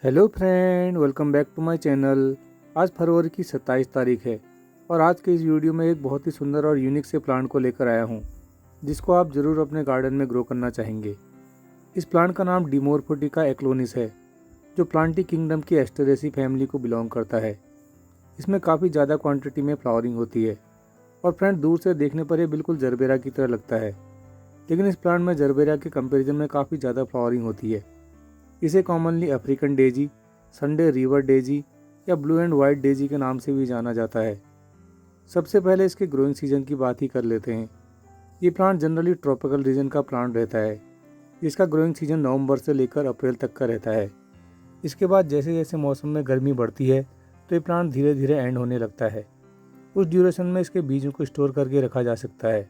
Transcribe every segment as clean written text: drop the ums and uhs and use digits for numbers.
Hello friend, welcome back to my channel. आज फरवरी की 27 तारीख है और आज के इस वीडियो में एक बहुत ही सुंदर और यूनिक से प्लांट को लेकर आया हूँ जिसको आप ज़रूर अपने गार्डन में ग्रो करना चाहेंगे। इस प्लांट का नाम डिमोरफोटिका एक्लोनिस है जो प्लांटी किंगडम की एस्टेरेसी फैमिली को बिलोंग करता है। इसमें काफ़ी ज़्यादा क्वान्टिटी में फ्लावरिंग होती है और फ्रेंड दूर से देखने पर यह बिल्कुल जरबेरा की तरह लगता है, लेकिन इस प्लांट में जरबेरा के कंपेरिजन में काफ़ी ज़्यादा फ्लावरिंग होती है। इसे commonly African Daisy, Sunday river Daisy या ब्लू एंड वाइट डेजी के नाम से भी जाना जाता है। सबसे पहले इसके ग्रोइंग सीजन की बात ही कर लेते हैं। ये प्लांट जनरली ट्रॉपिकल रीजन का प्लांट रहता है जिसका ग्रोइंग सीजन नवंबर से लेकर अप्रैल तक का रहता है। इसके बाद जैसे जैसे मौसम में गर्मी बढ़ती है तो ये प्लांट धीरे धीरे एंड होने लगता है। उस ड्यूरेशन में इसके बीजों को स्टोर करके रखा जा सकता है।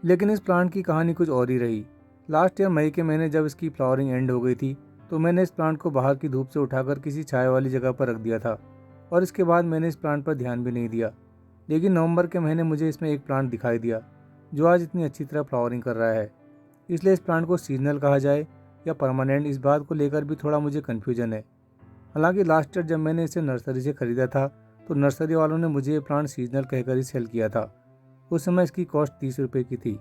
लेकिन इस प्लांट की कहानी कुछ और ही रही। लास्ट ईयर मई के महीने जब इसकी फ्लावरिंग एंड हो गई थी तो मैंने इस प्लांट को बाहर की धूप से उठाकर किसी छाया वाली जगह पर रख दिया था और इसके बाद मैंने इस प्लांट पर ध्यान भी नहीं दिया। लेकिन नवंबर के महीने मुझे इसमें एक प्लांट दिखाई दिया जो आज इतनी अच्छी तरह फ्लावरिंग कर रहा है। इसलिए इस प्लांट को सीजनल कहा जाए या परमानेंट, इस बात को लेकर भी थोड़ा मुझे कन्फ्यूजन है। हालांकि लास्ट ईयर जब मैंने इसे नर्सरी से ख़रीदा था तो नर्सरी वालों ने मुझे ये प्लांट सीजनल कहकर ही सेल किया था। उस समय इसकी कॉस्ट 30 रुपये की थी।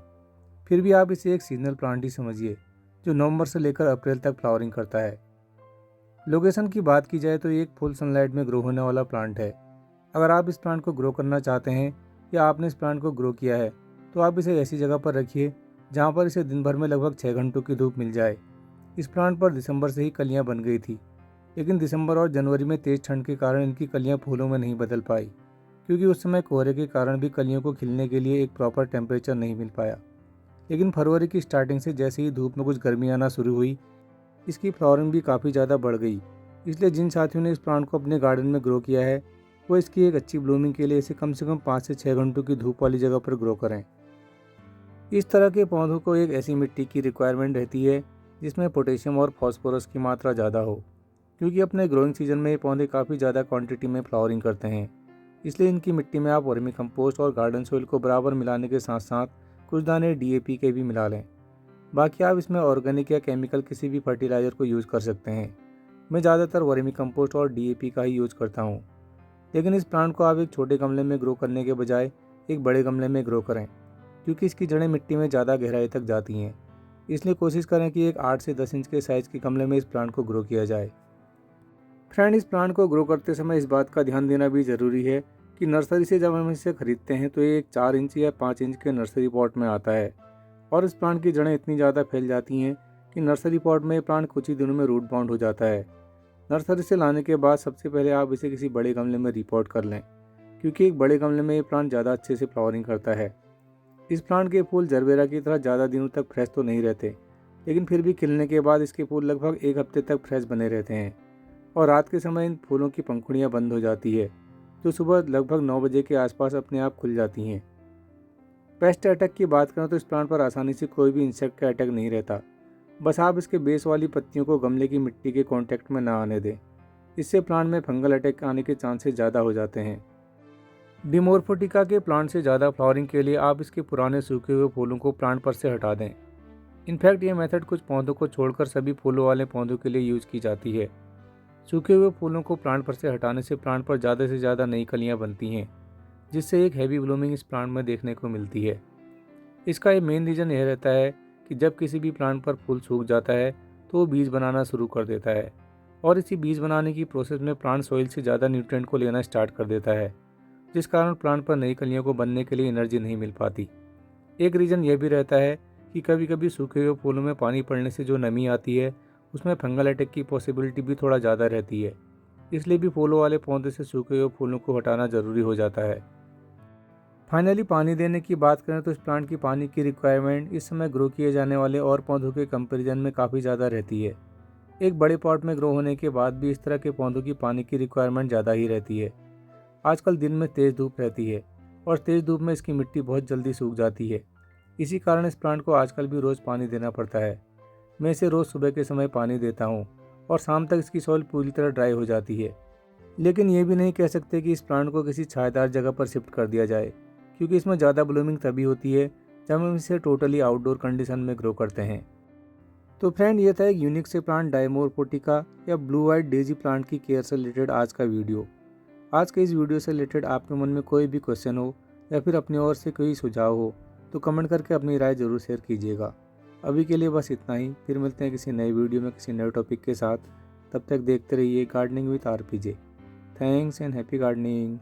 फिर भी आप इसे एक सीजनल प्लांट ही समझिए जो नवंबर से लेकर अप्रैल तक फ्लावरिंग करता है। लोकेशन की बात की जाए तो ये एक फुल सनलाइट में ग्रो होने वाला प्लांट है। अगर आप इस प्लांट को ग्रो करना चाहते हैं या आपने इस प्लांट को ग्रो किया है तो आप इसे ऐसी जगह पर रखिए जहाँ पर इसे दिन भर में लगभग 6 घंटों की धूप मिल जाए। इस प्लांट पर दिसंबर से ही कलियाँ बन गई थी, लेकिन दिसंबर और जनवरी में तेज ठंड के कारण इनकी कलियाँ फूलों में नहीं बदल पाई क्योंकि उस समय कोहरे के कारण भी कलियों को खिलने के लिए एक प्रॉपर टेम्परेचर नहीं मिल पाया। लेकिन फरवरी की स्टार्टिंग से जैसे ही धूप में कुछ गर्मी आना शुरू हुई, इसकी फ्लावरिंग भी काफ़ी ज़्यादा बढ़ गई। इसलिए जिन साथियों ने इस प्लांट को अपने गार्डन में ग्रो किया है वो इसकी एक अच्छी ब्लूमिंग के लिए इसे कम से कम 5 से 6 घंटों की धूप वाली जगह पर ग्रो करें। इस तरह के पौधों को एक ऐसी मिट्टी की रिक्वायरमेंट रहती है जिसमें पोटेशियम और फॉस्फोरस की मात्रा ज़्यादा हो, क्योंकि अपने ग्रोइंग सीजन में ये पौधे काफ़ी ज़्यादा क्वांटिटी में फ्लावरिंग करते हैं। इसलिए इनकी मिट्टी में आप वर्मी कंपोस्ट और गार्डन सोइल को बराबर मिलाने के साथ साथ कुछ दाने डीएपी के भी मिला लें। बाकी आप इसमें ऑर्गेनिक या केमिकल किसी भी फर्टिलाइज़र को यूज़ कर सकते हैं। मैं ज़्यादातर वर्मी कंपोस्ट और डीएपी का ही यूज़ करता हूँ। लेकिन इस प्लांट को आप एक छोटे गमले में ग्रो करने के बजाय एक बड़े गमले में ग्रो करें, क्योंकि इसकी जड़ें मिट्टी में ज़्यादा गहराई तक जाती हैं। इसलिए कोशिश करें कि एक 8 से 10 इंच के साइज़ के गमले में इस प्लांट को ग्रो किया जाए। फ्रेंड, इस प्लांट को ग्रो करते समय इस बात का ध्यान देना भी ज़रूरी है कि नर्सरी से जब हम इसे खरीदते हैं तो ये एक 4 इंच या 5 इंच के नर्सरी पॉट में आता है और इस प्लांट की जड़ें इतनी ज़्यादा फैल जाती हैं कि नर्सरी पॉट में ये प्लांट कुछ ही दिनों में रूट बाउंड हो जाता है। नर्सरी से लाने के बाद सबसे पहले आप इसे किसी बड़े गमले में रिपोर्ट कर लें, क्योंकि एक बड़े गमले में ये प्लांट ज़्यादा अच्छे से फ्लावरिंग करता है। इस प्लांट के फूल जरबेरा की तरह ज़्यादा दिनों तक फ्रेश तो नहीं रहते, लेकिन फिर भी खिलने के बाद इसके फूल लगभग 1 हफ्ते तक फ्रेश बने रहते हैं और रात के समय इन फूलों की पंखुड़ियाँ बंद हो जाती है जो सुबह लगभग 9 बजे के आसपास अपने आप खुल जाती हैं। पेस्ट अटैक की बात करें तो इस प्लांट पर आसानी से कोई भी इंसेक्ट का अटैक नहीं रहता। बस आप इसके बेस वाली पत्तियों को गमले की मिट्टी के कांटेक्ट में ना आने दें, इससे प्लांट में फंगल अटैक आने के चांसेस ज़्यादा हो जाते हैं। डिमोरफोटिका के प्लांट से ज़्यादा फ्लावरिंग के लिए आप इसके पुराने सूखे हुए फूलों को प्लांट पर से हटा दें। इनफैक्ट ये मेथड कुछ पौधों को छोड़कर सभी फूलों वाले पौधों के लिए यूज़ की जाती है। सूखे हुए फूलों को प्लांट पर से हटाने से प्लांट पर ज़्यादा से ज़्यादा नई कलियाँ बनती हैं, जिससे एक हैवी ब्लूमिंग इस प्लांट में देखने को मिलती है। इसका एक मेन रीज़न यह रहता है कि जब किसी भी प्लांट पर फूल सूख जाता है तो वो बीज बनाना शुरू कर देता है और इसी बीज बनाने की प्रोसेस में प्लांट सॉइल से ज़्यादा न्यूट्रिएंट को लेना स्टार्ट कर देता है, जिस कारण प्लांट पर नई कलियों को बनने के लिए एनर्जी नहीं मिल पाती। एक रीज़न यह भी रहता है कि कभी कभी सूखे हुए फूलों में पानी पड़ने से जो नमी आती है उसमें फंगल अटैक की पॉसिबिलिटी भी थोड़ा ज़्यादा रहती है। इसलिए भी फूलों वाले पौधे से सूखे हुए फूलों को हटाना ज़रूरी हो जाता है। फाइनली पानी देने की बात करें तो इस प्लांट की पानी की रिक्वायरमेंट इस समय ग्रो किए जाने वाले और पौधों के कंपैरिजन में काफ़ी ज़्यादा रहती है। एक बड़े पॉट में ग्रो होने के बाद भी इस तरह के पौधों की पानी की रिक्वायरमेंट ज़्यादा ही रहती है। आजकल दिन में तेज़ धूप रहती है और तेज़ धूप में इसकी मिट्टी बहुत जल्दी सूख जाती है। इसी कारण इस प्लांट को आजकल भी रोज़ पानी देना पड़ता है। मैं इसे रोज़ सुबह के समय पानी देता हूँ और शाम तक इसकी सॉइल पूरी तरह ड्राई हो जाती है। लेकिन ये भी नहीं कह सकते कि इस प्लांट को किसी छायादार जगह पर शिफ्ट कर दिया जाए, क्योंकि इसमें ज़्यादा ब्लूमिंग तभी होती है जब हम इसे टोटली आउटडोर कंडीशन में ग्रो करते हैं। तो फ्रेंड, ये था एक यूनिक से प्लांट डायमोरफोटिका या ब्लू वाइट डेजी प्लांट की केयर से रिलेटेड आज का वीडियो। आज के इस वीडियो से रिलेटेड आपके मन में कोई भी क्वेश्चन हो या फिर अपनी ओर से कोई सुझाव हो तो कमेंट करके अपनी राय ज़रूर शेयर कीजिएगा। अभी के लिए बस इतना ही, फिर मिलते हैं किसी नए वीडियो में किसी नए टॉपिक के साथ। तब तक देखते रहिए gardening with RPJ. Thanks and happy gardening.